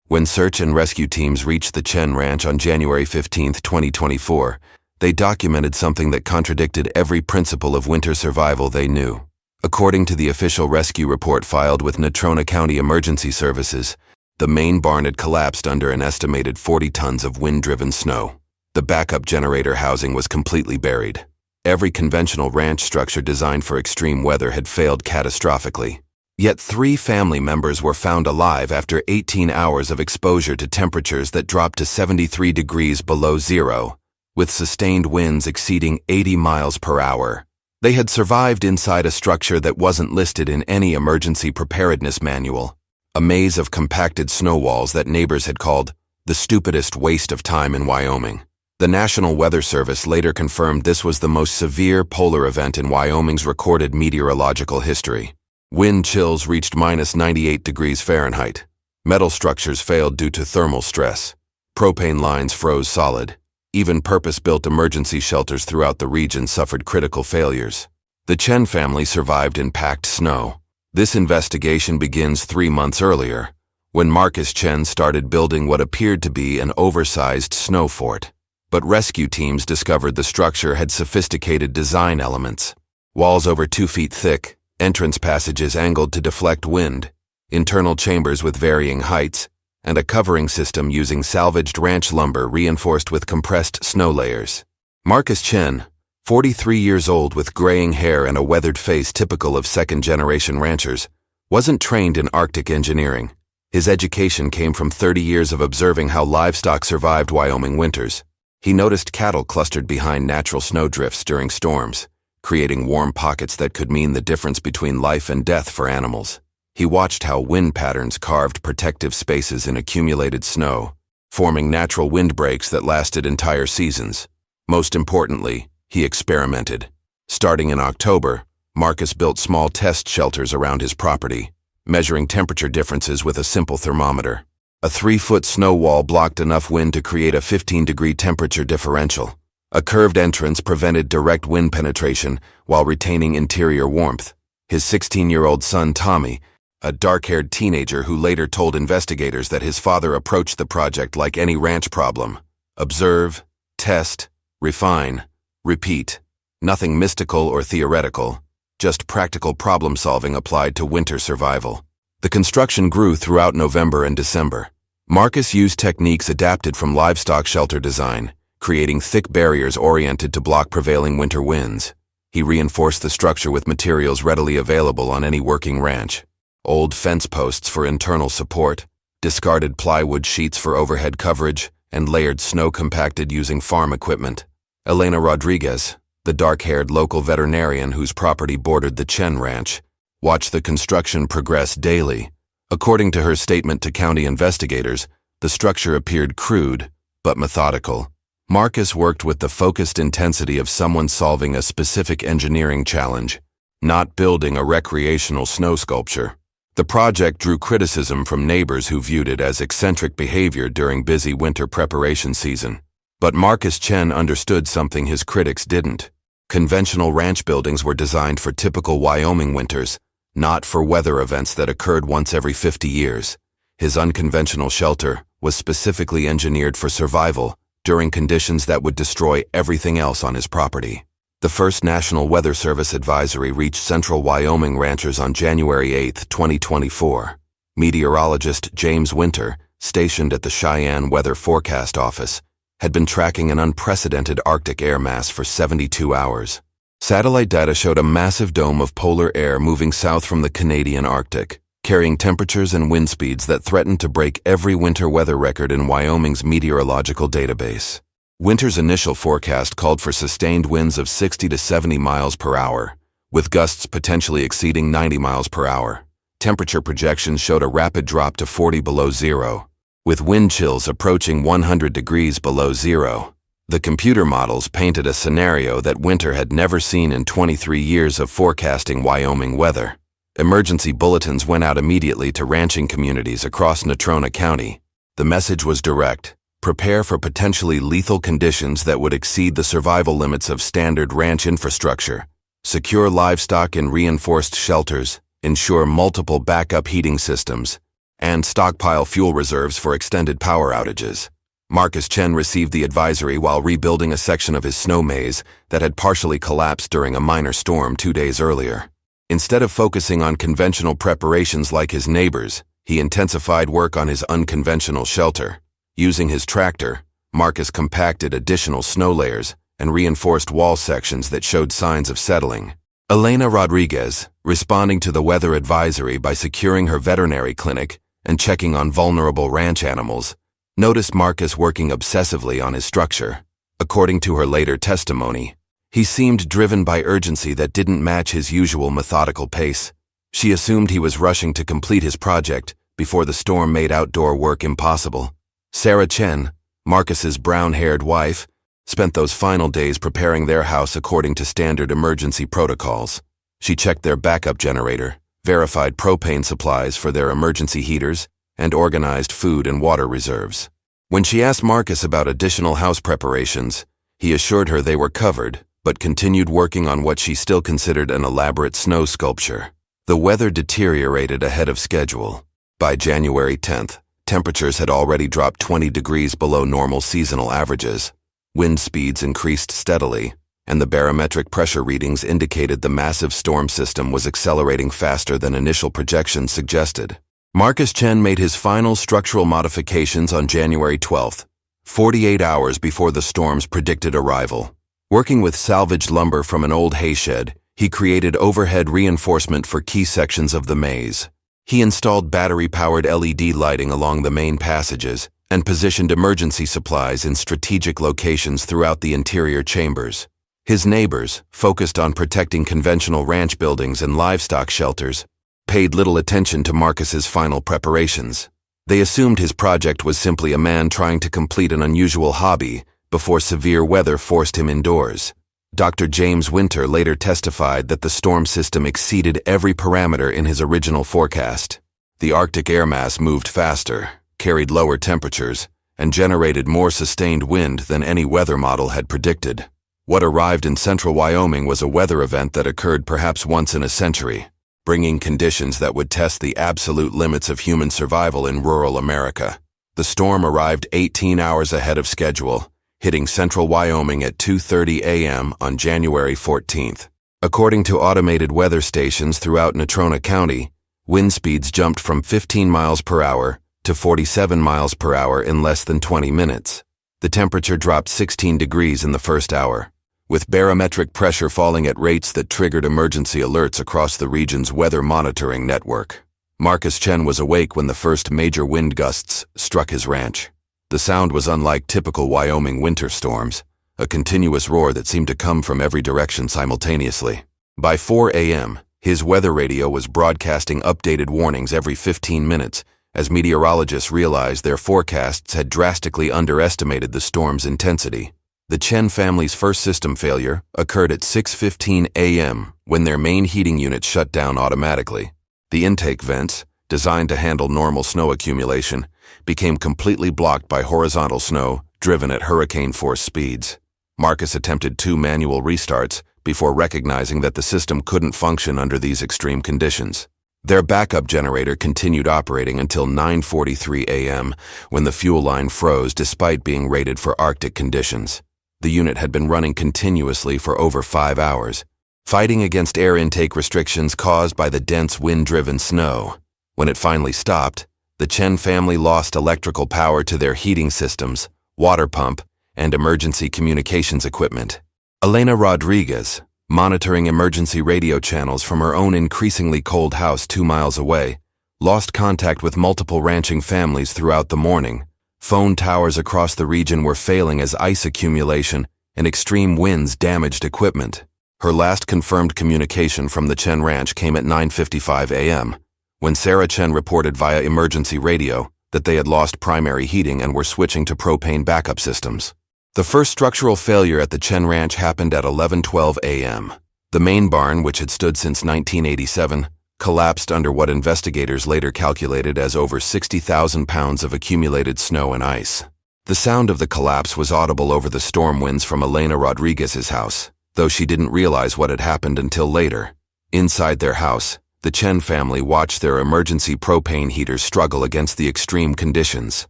When search and rescue teams reached the Chen Ranch on January 15, 2024, they documented something that contradicted every principle of winter survival they knew. According to the official rescue report filed with Natrona County Emergency Services, the main barn had collapsed under an estimated 40 tons of wind-driven snow. The backup generator housing was completely buried. Every conventional ranch structure designed for extreme weather had failed catastrophically. Yet 3 family members were found alive after 18 hours of exposure to temperatures that dropped to 73 degrees below zero, with sustained winds exceeding 80 miles per hour. They had survived inside a structure that wasn't listed in any emergency preparedness manual, a maze of compacted snow walls that neighbors had called the stupidest waste of time in Wyoming. The National Weather Service later confirmed this was the most severe polar event in Wyoming's recorded meteorological history. Wind chills reached -98 degrees Fahrenheit. Metal structures failed due to thermal stress. Propane lines froze solid. Even purpose-built emergency shelters throughout the region suffered critical failures. The Chen family survived in packed snow. This investigation begins 3 months earlier, when Marcus Chen started building what appeared to be an oversized snow fort. But rescue teams discovered the structure had sophisticated design elements. Walls over 2 feet thick, entrance passages angled to deflect wind, internal chambers with varying heights, and a covering system using salvaged ranch lumber reinforced with compressed snow layers. Marcus Chen, 43 years old with graying hair and a weathered face typical of second-generation ranchers, wasn't trained in Arctic engineering. His education came from 30 years of observing how livestock survived Wyoming winters. He noticed cattle clustered behind natural snowdrifts during storms, creating warm pockets that could mean the difference between life and death for animals. He watched how wind patterns carved protective spaces in accumulated snow, forming natural windbreaks that lasted entire seasons. Most importantly, he experimented. Starting in October, Marcus built small test shelters around his property, measuring temperature differences with a simple thermometer. A 3-foot snow wall blocked enough wind to create a 15-degree temperature differential. A curved entrance prevented direct wind penetration while retaining interior warmth. His 16-year-old son Tommy, a dark-haired teenager who later told investigators that his father approached the project like any ranch problem: observe, test, refine, repeat. Nothing mystical or theoretical, just practical problem-solving applied to winter survival. The construction grew throughout November and December. Marcus used techniques adapted from livestock shelter design, creating thick barriers oriented to block prevailing winter winds. He reinforced the structure with materials readily available on any working ranch: old fence posts for internal support, discarded plywood sheets for overhead coverage, and layered snow compacted using farm equipment. Elena Rodriguez, the dark-haired local veterinarian whose property bordered the Chen Ranch, watched the construction progress daily. According to her statement to county investigators, the structure appeared crude, but methodical. Marcus worked with the focused intensity of someone solving a specific engineering challenge, not building a recreational snow sculpture. The project drew criticism from neighbors who viewed it as eccentric behavior during busy winter preparation season. But Marcus Chen understood something his critics didn't. Conventional ranch buildings were designed for typical Wyoming winters, not for weather events that occurred once every 50 years. His unconventional shelter was specifically engineered for survival during conditions that would destroy everything else on his property. The first National Weather Service advisory reached central Wyoming ranchers on January 8, 2024. Meteorologist James Winter, stationed at the Cheyenne Weather Forecast Office, had been tracking an unprecedented Arctic air mass for 72 hours. Satellite data showed a massive dome of polar air moving south from the Canadian Arctic, carrying temperatures and wind speeds that threatened to break every winter weather record in Wyoming's meteorological database. Winter's initial forecast called for sustained winds of 60 to 70 miles per hour, with gusts potentially exceeding 90 miles per hour. Temperature projections showed a rapid drop to 40 below zero, with wind chills approaching 100 degrees below zero. The computer models painted a scenario that Winter had never seen in 23 years of forecasting Wyoming weather. Emergency bulletins went out immediately to ranching communities across Natrona County. The message was direct: prepare for potentially lethal conditions that would exceed the survival limits of standard ranch infrastructure. Secure livestock in reinforced shelters, ensure multiple backup heating systems, and stockpile fuel reserves for extended power outages. Marcus Chen received the advisory while rebuilding a section of his snow maze that had partially collapsed during a minor storm 2 days earlier. Instead of focusing on conventional preparations like his neighbors, he intensified work on his unconventional shelter. Using his tractor, Marcus compacted additional snow layers and reinforced wall sections that showed signs of settling. Elena Rodriguez, responding to the weather advisory by securing her veterinary clinic and checking on vulnerable ranch animals, noticed Marcus working obsessively on his structure. According to her later testimony, he seemed driven by urgency that didn't match his usual methodical pace. She assumed he was rushing to complete his project before the storm made outdoor work impossible. Sarah Chen, Marcus's brown-haired wife, spent those final days preparing their house according to standard emergency protocols. She checked their backup generator, verified propane supplies for their emergency heaters, and organized food and water reserves. When she asked Marcus about additional house preparations, he assured her they were covered, but continued working on what she still considered an elaborate snow sculpture. The weather deteriorated ahead of schedule. By January 10th, temperatures had already dropped 20 degrees below normal seasonal averages. Wind speeds increased steadily, and the barometric pressure readings indicated the massive storm system was accelerating faster than initial projections suggested. Marcus Chen made his final structural modifications on January 12th, 48 hours before the storm's predicted arrival. Working with salvaged lumber from an old hayshed, he created overhead reinforcement for key sections of the maze. He installed battery-powered LED lighting along the main passages and positioned emergency supplies in strategic locations throughout the interior chambers. His neighbors, focused on protecting conventional ranch buildings and livestock shelters, paid little attention to Marcus's final preparations. They assumed his project was simply a man trying to complete an unusual hobby before severe weather forced him indoors. Dr. James Winter later testified that the storm system exceeded every parameter in his original forecast. The Arctic air mass moved faster, carried lower temperatures, and generated more sustained wind than any weather model had predicted. What arrived in central Wyoming was a weather event that occurred perhaps once in a century, bringing conditions that would test the absolute limits of human survival in rural America. The storm arrived 18 hours ahead of schedule, hitting central Wyoming at 2:30 a.m. on January 14th. According to automated weather stations throughout Natrona County, wind speeds jumped from 15 miles per hour to 47 miles per hour in less than 20 minutes. The temperature dropped 16 degrees in the first hour, with barometric pressure falling at rates that triggered emergency alerts across the region's weather monitoring network. Marcus Chen was awake when the first major wind gusts struck his ranch. The sound was unlike typical Wyoming winter storms, a continuous roar that seemed to come from every direction simultaneously. By 4 a.m., his weather radio was broadcasting updated warnings every 15 minutes as meteorologists realized their forecasts had drastically underestimated the storm's intensity. The Chen family's first system failure occurred at 6:15 a.m. when their main heating unit shut down automatically. The intake vents, designed to handle normal snow accumulation, became completely blocked by horizontal snow driven at hurricane-force speeds. Marcus attempted 2 manual restarts before recognizing that the system couldn't function under these extreme conditions. Their backup generator continued operating until 9:43 a.m. when the fuel line froze despite being rated for Arctic conditions. The unit had been running continuously for over 5 hours, fighting against air intake restrictions caused by the dense wind-driven snow. When it finally stopped, the Chen family lost electrical power to their heating systems, water pump, and emergency communications equipment. Elena Rodriguez, monitoring emergency radio channels from her own increasingly cold house 2 miles away, lost contact with multiple ranching families throughout the morning. Phone towers across the region were failing as ice accumulation and extreme winds damaged equipment. Her last confirmed communication from the Chen ranch came at 9:55 a.m., when Sarah Chen reported via emergency radio that they had lost primary heating and were switching to propane backup systems. The first structural failure at the Chen ranch happened at 11:12 a.m. The main barn, which had stood since 1987, collapsed under what investigators later calculated as over 60,000 pounds of accumulated snow and ice. The sound of the collapse was audible over the storm winds from Elena Rodriguez's house, though she didn't realize what had happened until later. Inside their house, the Chen family watched their emergency propane heaters struggle against the extreme conditions.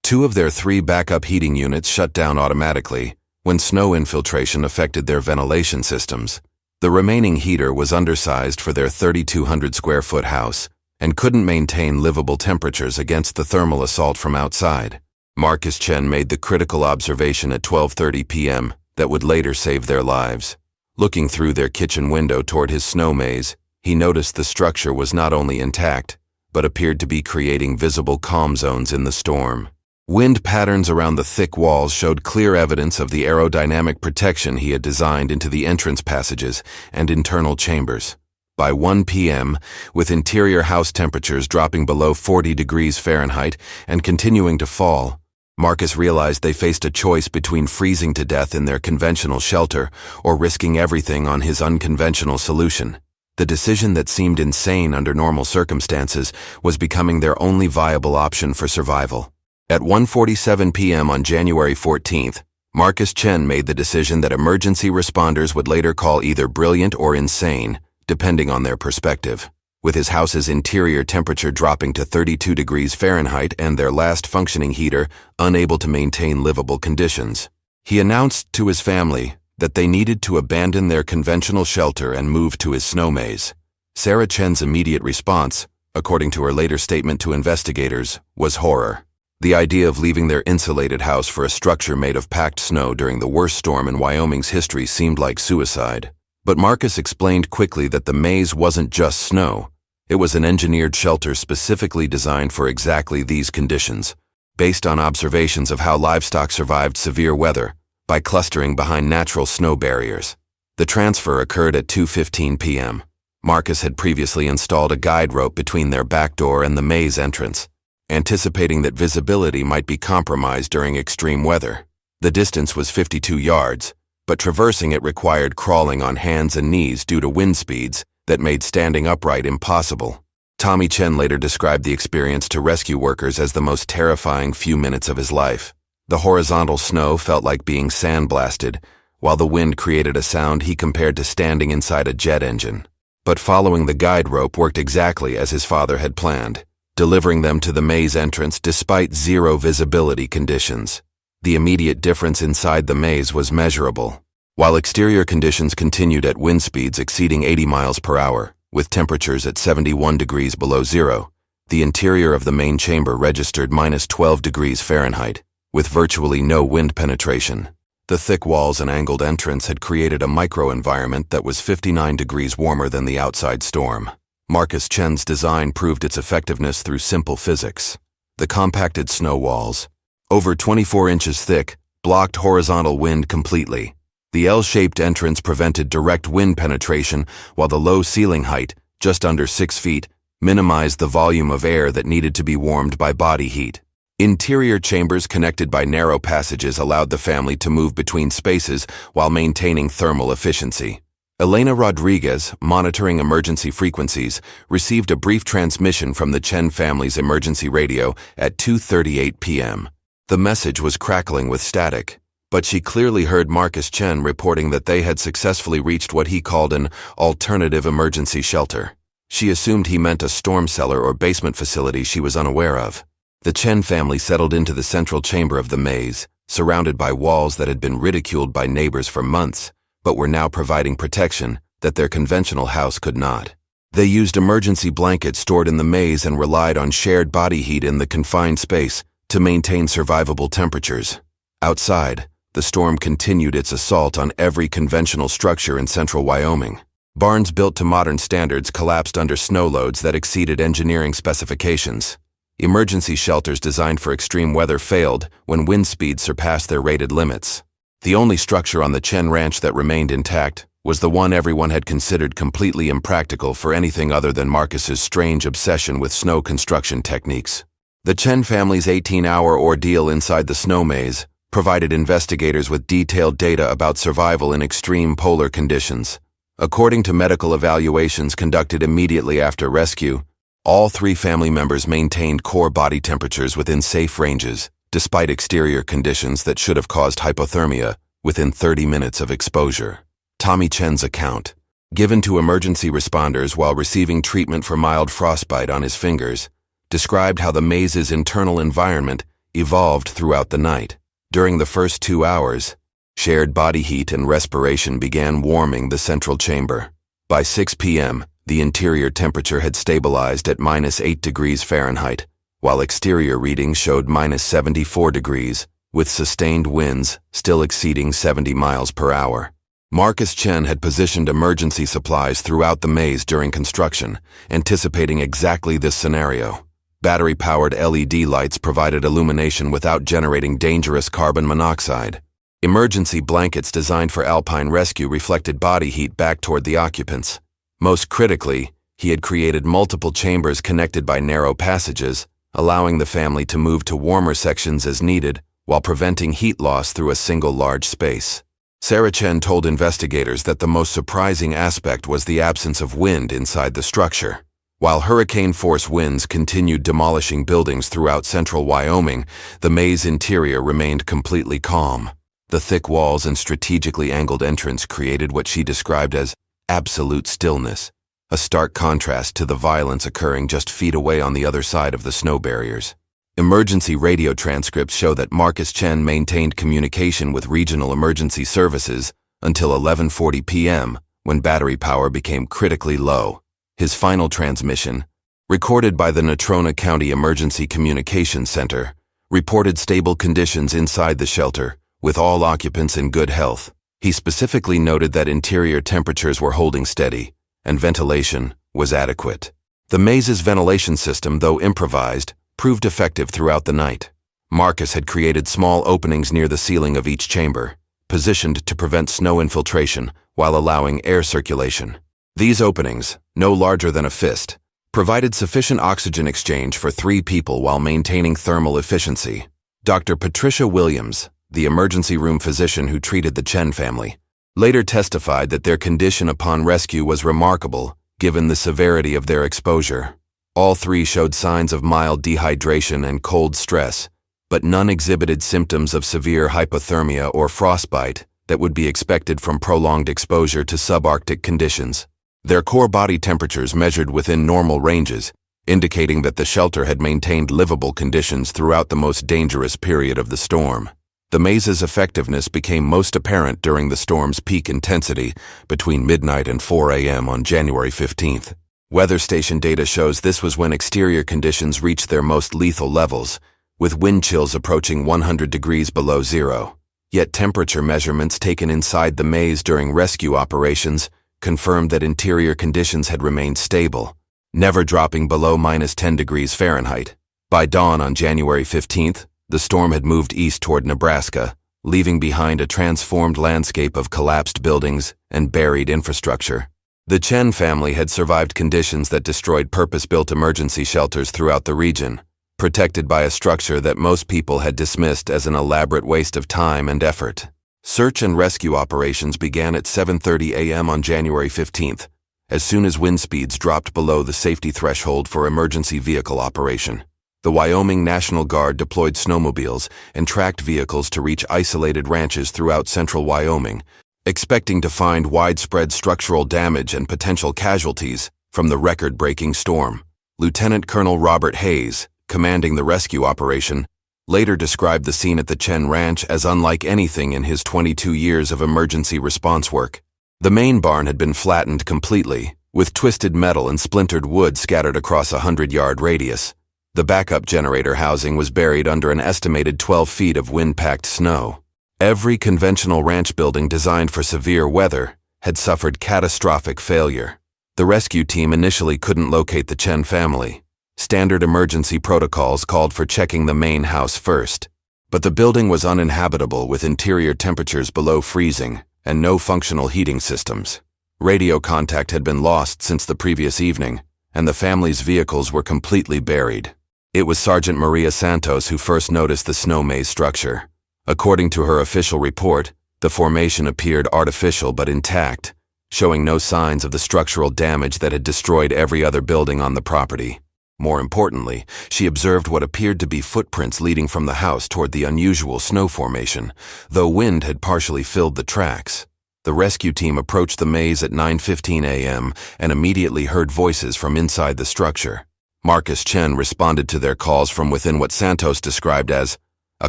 2 of their 3 backup heating units shut down automatically when snow infiltration affected their ventilation systems. The remaining heater was undersized for their 3,200 square foot house and couldn't maintain livable temperatures against the thermal assault from outside. Marcus Chen made the critical observation at 12:30 p.m. that would later save their lives. Looking through their kitchen window toward his snow maze, he noticed the structure was not only intact, but appeared to be creating visible calm zones in the storm. Wind patterns around the thick walls showed clear evidence of the aerodynamic protection he had designed into the entrance passages and internal chambers. By 1 p.m., with interior house temperatures dropping below 40 degrees Fahrenheit and continuing to fall, Marcus realized they faced a choice between freezing to death in their conventional shelter or risking everything on his unconventional solution. The decision that seemed insane under normal circumstances was becoming their only viable option for survival. At 1:47 p.m. on January 14th, Marcus Chen made the decision that emergency responders would later call either brilliant or insane, depending on their perspective. With his house's interior temperature dropping to 32 degrees Fahrenheit and their last functioning heater unable to maintain livable conditions, he announced to his family that they needed to abandon their conventional shelter and move to his snow maze. Sarah Chen's immediate response, according to her later statement to investigators, was horror. The idea of leaving their insulated house for a structure made of packed snow during the worst storm in Wyoming's history seemed like suicide. But Marcus explained quickly that the maze wasn't just snow. It was an engineered shelter specifically designed for exactly these conditions, based on observations of how livestock survived severe weather by clustering behind natural snow barriers. The transfer occurred at 2:15 p.m. Marcus had previously installed a guide rope between their back door and the maze entrance, anticipating that visibility might be compromised during extreme weather. The distance was 52 yards, but traversing it required crawling on hands and knees due to wind speeds that made standing upright impossible. Tommy Chen later described the experience to rescue workers as the most terrifying few minutes of his life. The horizontal snow felt like being sandblasted, while the wind created a sound he compared to standing inside a jet engine. But following the guide rope worked exactly as his father had planned, delivering them to the maze entrance despite zero visibility conditions. The immediate difference inside the maze was measurable. While exterior conditions continued at wind speeds exceeding 80 miles per hour, with temperatures at 71 degrees below zero, the interior of the main chamber registered -12 degrees Fahrenheit, with virtually no wind penetration. The thick walls and angled entrance had created a microenvironment that was 59 degrees warmer than the outside storm. Marcus Chen's design proved its effectiveness through simple physics. The compacted snow walls, over 24 inches thick, blocked horizontal wind completely. The L-shaped entrance prevented direct wind penetration, while the low ceiling height, just under 6 feet, minimized the volume of air that needed to be warmed by body heat. Interior chambers connected by narrow passages allowed the family to move between spaces while maintaining thermal efficiency. Elena Rodriguez, monitoring emergency frequencies, received a brief transmission from the Chen family's emergency radio at 2:38 p.m. The message was crackling with static, but she clearly heard Marcus Chen reporting that they had successfully reached what he called an alternative emergency shelter. She assumed he meant a storm cellar or basement facility she was unaware of. The Chen family settled into the central chamber of the maze, surrounded by walls that had been ridiculed by neighbors for months, but were now providing protection that their conventional house could not. They used emergency blankets stored in the maze and relied on shared body heat in the confined space to maintain survivable temperatures. Outside, the storm continued its assault on every conventional structure in central Wyoming. Barns built to modern standards collapsed under snow loads that exceeded engineering specifications. Emergency shelters designed for extreme weather failed when wind speeds surpassed their rated limits. The only structure on the Chen ranch that remained intact was the one everyone had considered completely impractical for anything other than Marcus's strange obsession with snow construction techniques. The Chen family's 18-hour ordeal inside the snow maze provided investigators with detailed data about survival in extreme polar conditions. According to medical evaluations conducted immediately after rescue, all 3 family members maintained core body temperatures within safe ranges, despite exterior conditions that should have caused hypothermia within 30 minutes of exposure. Tommy Chen's account, given to emergency responders while receiving treatment for mild frostbite on his fingers, described how the maze's internal environment evolved throughout the night. During the first 2 hours, shared body heat and respiration began warming the central chamber. By 6 p.m., the interior temperature had stabilized at -8 degrees Fahrenheit, while exterior readings showed -74 degrees, with sustained winds still exceeding 70 miles per hour. Marcus Chen had positioned emergency supplies throughout the maze during construction, anticipating exactly this scenario. Battery-powered LED lights provided illumination without generating dangerous carbon monoxide. Emergency blankets designed for alpine rescue reflected body heat back toward the occupants. Most critically, he had created multiple chambers connected by narrow passages, allowing the family to move to warmer sections as needed, while preventing heat loss through a single large space. Sarah Chen told investigators that the most surprising aspect was the absence of wind inside the structure. While hurricane-force winds continued demolishing buildings throughout central Wyoming, the maze interior remained completely calm. The thick walls and strategically angled entrance created what she described as absolute stillness, a stark contrast to the violence occurring just feet away on the other side of the snow barriers. Emergency radio transcripts show that Marcus Chen maintained communication with regional emergency services until 11:40 p.m., when battery power became critically low. His final transmission, recorded by the Natrona County Emergency Communications Center, reported stable conditions inside the shelter, with all occupants in good health. He specifically noted that interior temperatures were holding steady, and ventilation was adequate. The maze's ventilation system, though improvised, proved effective throughout the night. Marcus had created small openings near the ceiling of each chamber, positioned to prevent snow infiltration while allowing air circulation. These openings, no larger than a fist, provided sufficient oxygen exchange for 3 people while maintaining thermal efficiency. Dr. Patricia Williams, the emergency room physician who treated the Chen family, later testified that their condition upon rescue was remarkable, given the severity of their exposure. All 3 showed signs of mild dehydration and cold stress, but none exhibited symptoms of severe hypothermia or frostbite that would be expected from prolonged exposure to subarctic conditions. Their core body temperatures measured within normal ranges, indicating that the shelter had maintained livable conditions throughout the most dangerous period of the storm. The maze's effectiveness became most apparent during the storm's peak intensity between midnight and 4 a.m. on January 15th. Weather station data shows this was when exterior conditions reached their most lethal levels, with wind chills approaching 100 degrees below zero. Yet temperature measurements taken inside the maze during rescue operations confirmed that interior conditions had remained stable, never dropping below -10 degrees Fahrenheit. By dawn on January 15th, the storm had moved east toward Nebraska, leaving behind a transformed landscape of collapsed buildings and buried infrastructure. The Chen family had survived conditions that destroyed purpose-built emergency shelters throughout the region, protected by a structure that most people had dismissed as an elaborate waste of time and effort. Search and rescue operations began at 7:30 a.m. on January 15th, as soon as wind speeds dropped below the safety threshold for emergency vehicle operation. The Wyoming National Guard deployed snowmobiles and tracked vehicles to reach isolated ranches throughout central Wyoming, expecting to find widespread structural damage and potential casualties from the record-breaking storm. Lieutenant Colonel Robert Hayes, commanding the rescue operation, later described the scene at the Chen Ranch as unlike anything in his 22 years of emergency response work. The main barn had been flattened completely, with twisted metal and splintered wood scattered across a 100-yard radius. The backup generator housing was buried under an estimated 12 feet of wind-packed snow. Every conventional ranch building designed for severe weather had suffered catastrophic failure. The rescue team initially couldn't locate the Chen family. Standard emergency protocols called for checking the main house first, but the building was uninhabitable with interior temperatures below freezing and no functional heating systems. Radio contact had been lost since the previous evening, and the family's vehicles were completely buried. It was Sergeant Maria Santos who first noticed the snow maze structure. According to her official report, the formation appeared artificial but intact, showing no signs of the structural damage that had destroyed every other building on the property. More importantly, she observed what appeared to be footprints leading from the house toward the unusual snow formation, though wind had partially filled the tracks. The rescue team approached the maze at 9:15 a.m. and immediately heard voices from inside the structure. Marcus Chen responded to their calls from within what Santos described as a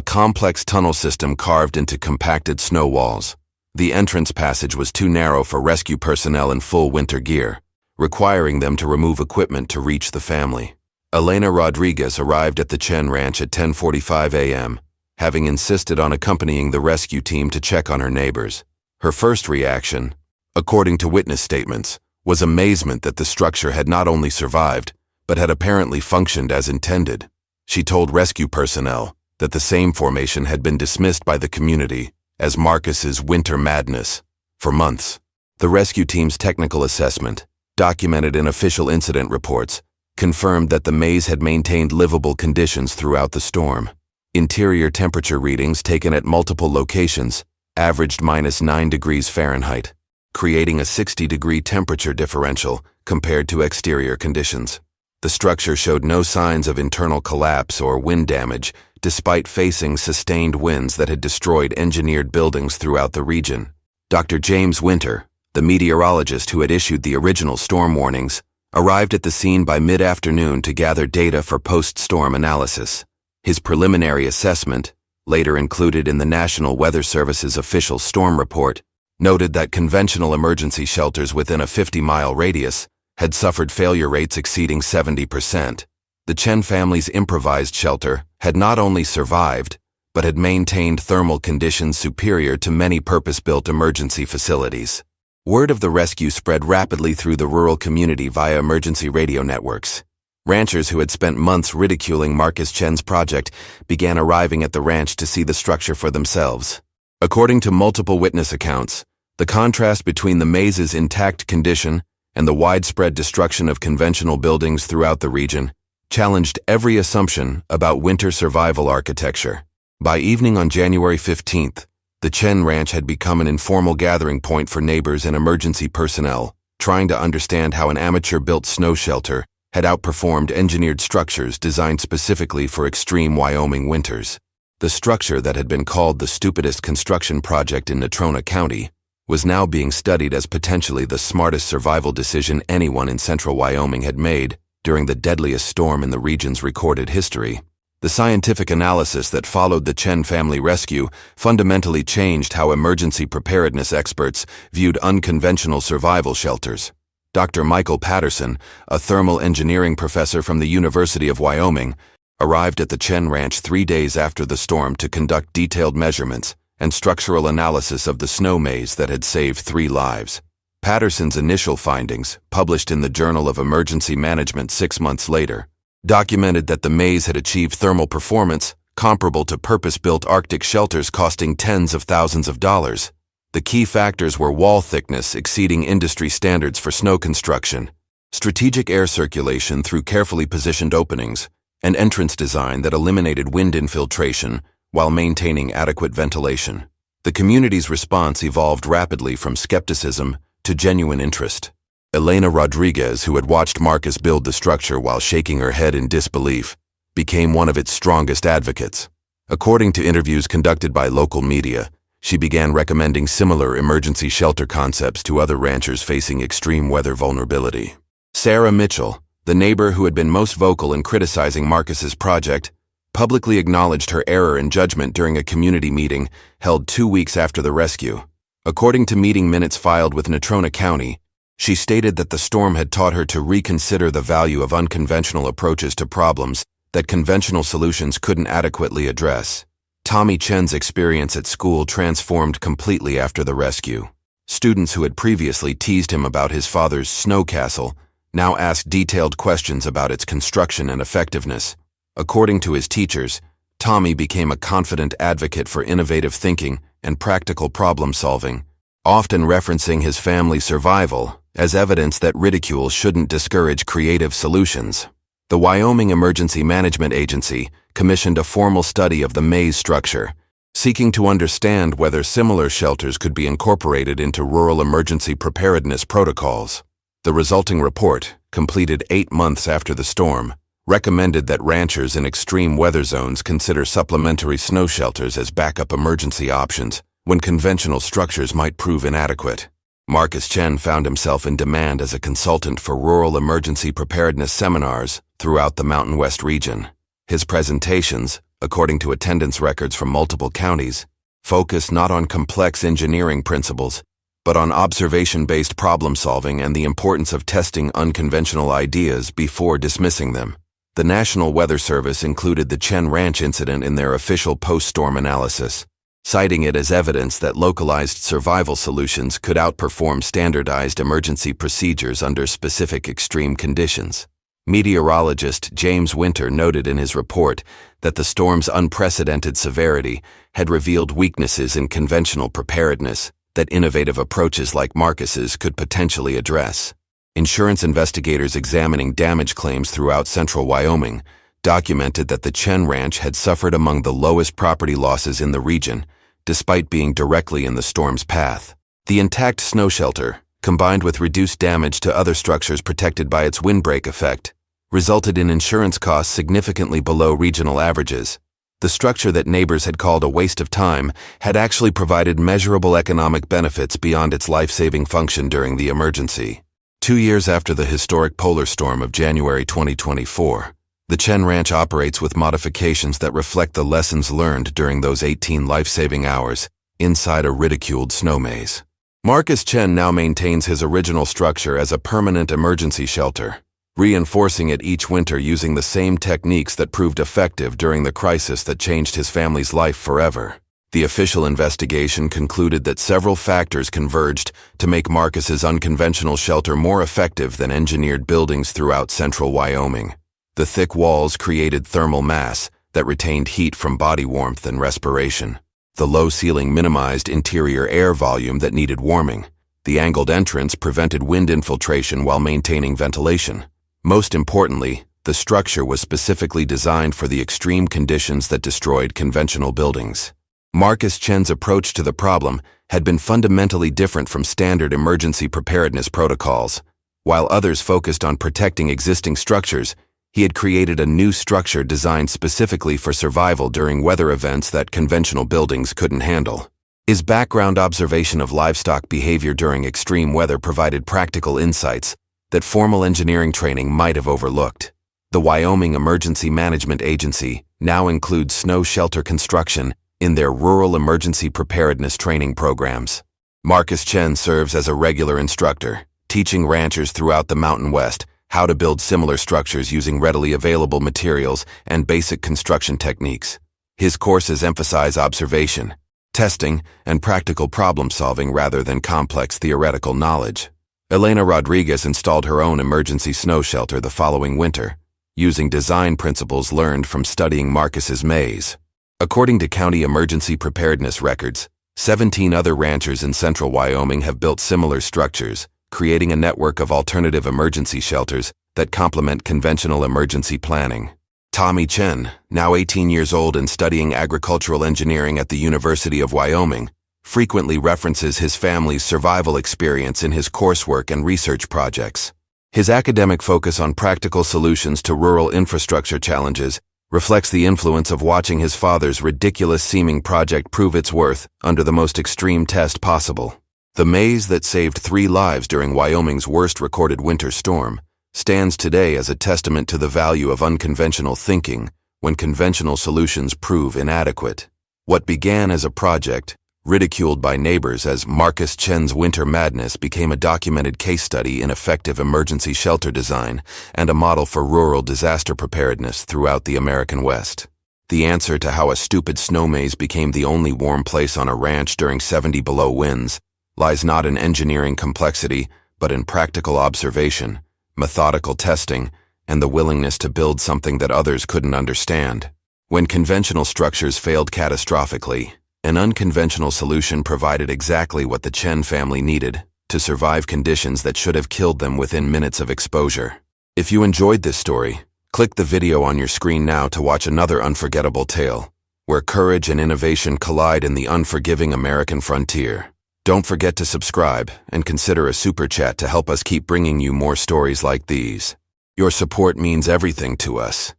complex tunnel system carved into compacted snow walls. The entrance passage was too narrow for rescue personnel in full winter gear, requiring them to remove equipment to reach the family. Elena Rodriguez arrived at the Chen Ranch at 10:45 a.m., having insisted on accompanying the rescue team to check on her neighbors. Her first reaction, according to witness statements, was amazement that the structure had not only survived, but had apparently functioned as intended. She told rescue personnel that the same formation had been dismissed by the community as Marcus's winter madness for months. The rescue team's technical assessment, documented in official incident reports, confirmed that the maze had maintained livable conditions throughout the storm. Interior temperature readings taken at multiple locations averaged -9 degrees Fahrenheit, creating a 60-degree temperature differential compared to exterior conditions. The structure showed no signs of internal collapse or wind damage, despite facing sustained winds that had destroyed engineered buildings throughout the region. Dr. James Winter, the meteorologist who had issued the original storm warnings, arrived at the scene by mid-afternoon to gather data for post-storm analysis. His preliminary assessment, later included in the National Weather Service's official storm report, noted that conventional emergency shelters within a 50-mile radius had suffered failure rates exceeding 70%. The Chen family's improvised shelter had not only survived, but had maintained thermal conditions superior to many purpose-built emergency facilities. Word of the rescue spread rapidly through the rural community via emergency radio networks. Ranchers who had spent months ridiculing Marcus Chen's project began arriving at the ranch to see the structure for themselves. According to multiple witness accounts, the contrast between the maze's intact condition and the widespread destruction of conventional buildings throughout the region challenged every assumption about winter survival architecture. By evening on January 15th, the Chen Ranch had become an informal gathering point for neighbors and emergency personnel, trying to understand how an amateur-built snow shelter had outperformed engineered structures designed specifically for extreme Wyoming winters. The structure that had been called the stupidest construction project in Natrona County was now being studied as potentially the smartest survival decision anyone in central Wyoming had made during the deadliest storm in the region's recorded history. The scientific analysis that followed the Chen family rescue fundamentally changed how emergency preparedness experts viewed unconventional survival shelters. Dr. Michael Patterson, a thermal engineering professor from the University of Wyoming, arrived at the Chen Ranch 3 days after the storm to conduct detailed measurements and structural analysis of the snow maze that had saved 3 lives. Patterson's initial findings, published in the Journal of Emergency Management 6 months later, documented that the maze had achieved thermal performance comparable to purpose-built Arctic shelters costing tens of thousands of dollars. The key factors were wall thickness exceeding industry standards for snow construction, strategic air circulation through carefully positioned openings, and entrance design that eliminated wind infiltration while maintaining adequate ventilation. The community's response evolved rapidly from skepticism to genuine interest. Elena Rodriguez, who had watched Marcus build the structure while shaking her head in disbelief, became one of its strongest advocates. According to interviews conducted by local media, she began recommending similar emergency shelter concepts to other ranchers facing extreme weather vulnerability. Sarah Mitchell, the neighbor who had been most vocal in criticizing Marcus's project, publicly acknowledged her error in judgment during a community meeting held 2 weeks after the rescue. According to meeting minutes filed with Natrona County, she stated that the storm had taught her to reconsider the value of unconventional approaches to problems that conventional solutions couldn't adequately address. Tommy Chen's experience at school transformed completely after the rescue. Students who had previously teased him about his father's snow castle now asked detailed questions about its construction and effectiveness. According to his teachers, Tommy became a confident advocate for innovative thinking and practical problem-solving, often referencing his family's survival as evidence that ridicule shouldn't discourage creative solutions. The Wyoming Emergency Management Agency commissioned a formal study of the maze structure, seeking to understand whether similar shelters could be incorporated into rural emergency preparedness protocols. The resulting report, completed 8 months after the storm, recommended that ranchers in extreme weather zones consider supplementary snow shelters as backup emergency options when conventional structures might prove inadequate. Marcus Chen found himself in demand as a consultant for rural emergency preparedness seminars throughout the Mountain West region. His presentations, according to attendance records from multiple counties, focused not on complex engineering principles, but on observation-based problem-solving and the importance of testing unconventional ideas before dismissing them. The National Weather Service included the Chen Ranch incident in their official post-storm analysis, citing it as evidence that localized survival solutions could outperform standardized emergency procedures under specific extreme conditions. Meteorologist James Winter noted in his report that the storm's unprecedented severity had revealed weaknesses in conventional preparedness that innovative approaches like Marcus's could potentially address. Insurance investigators examining damage claims throughout central Wyoming documented that the Chen Ranch had suffered among the lowest property losses in the region, despite being directly in the storm's path. The intact snow shelter, combined with reduced damage to other structures protected by its windbreak effect, resulted in insurance costs significantly below regional averages. The structure that neighbors had called a waste of time had actually provided measurable economic benefits beyond its life-saving function during the emergency. 2 years after the historic polar storm of January 2024, the Chen Ranch operates with modifications that reflect the lessons learned during those 18 life-saving hours inside a ridiculed snow maze. Marcus Chen now maintains his original structure as a permanent emergency shelter, reinforcing it each winter using the same techniques that proved effective during the crisis that changed his family's life forever. The official investigation concluded that several factors converged to make Marcus's unconventional shelter more effective than engineered buildings throughout central Wyoming. The thick walls created thermal mass that retained heat from body warmth and respiration. The low ceiling minimized interior air volume that needed warming. The angled entrance prevented wind infiltration while maintaining ventilation. Most importantly, the structure was specifically designed for the extreme conditions that destroyed conventional buildings. Marcus Chen's approach to the problem had been fundamentally different from standard emergency preparedness protocols. While others focused on protecting existing structures, he had created a new structure designed specifically for survival during weather events that conventional buildings couldn't handle. His background observation of livestock behavior during extreme weather provided practical insights that formal engineering training might have overlooked. The Wyoming Emergency Management Agency now includes snow shelter construction in their rural emergency preparedness training programs. Marcus Chen serves as a regular instructor, teaching ranchers throughout the Mountain West how to build similar structures using readily available materials and basic construction techniques. His courses emphasize observation, testing, and practical problem-solving rather than complex theoretical knowledge. Elena Rodriguez installed her own emergency snow shelter the following winter, using design principles learned from studying Marcus's maze. According to county emergency preparedness records, 17 other ranchers in central Wyoming have built similar structures, creating a network of alternative emergency shelters that complement conventional emergency planning. Tommy Chen, now 18 years old and studying agricultural engineering at the University of Wyoming, frequently references his family's survival experience in his coursework and research projects. His academic focus on practical solutions to rural infrastructure challenges reflects the influence of watching his father's ridiculous-seeming project prove its worth under the most extreme test possible. The maze that saved 3 lives during Wyoming's worst recorded winter storm stands today as a testament to the value of unconventional thinking when conventional solutions prove inadequate. What began as a project, ridiculed by neighbors as Marcus Chen's winter madness, became a documented case study in effective emergency shelter design and a model for rural disaster preparedness throughout the American West. The answer to how a stupid snow maze became the only warm place on a ranch during 70 below winds lies not in engineering complexity, but in practical observation, methodical testing, and the willingness to build something that others couldn't understand. When conventional structures failed catastrophically, an unconventional solution provided exactly what the Chen family needed to survive conditions that should have killed them within minutes of exposure. If you enjoyed this story, click the video on your screen now to watch another unforgettable tale, where courage and innovation collide in the unforgiving American frontier. Don't forget to subscribe and consider a super chat to help us keep bringing you more stories like these. Your support means everything to us.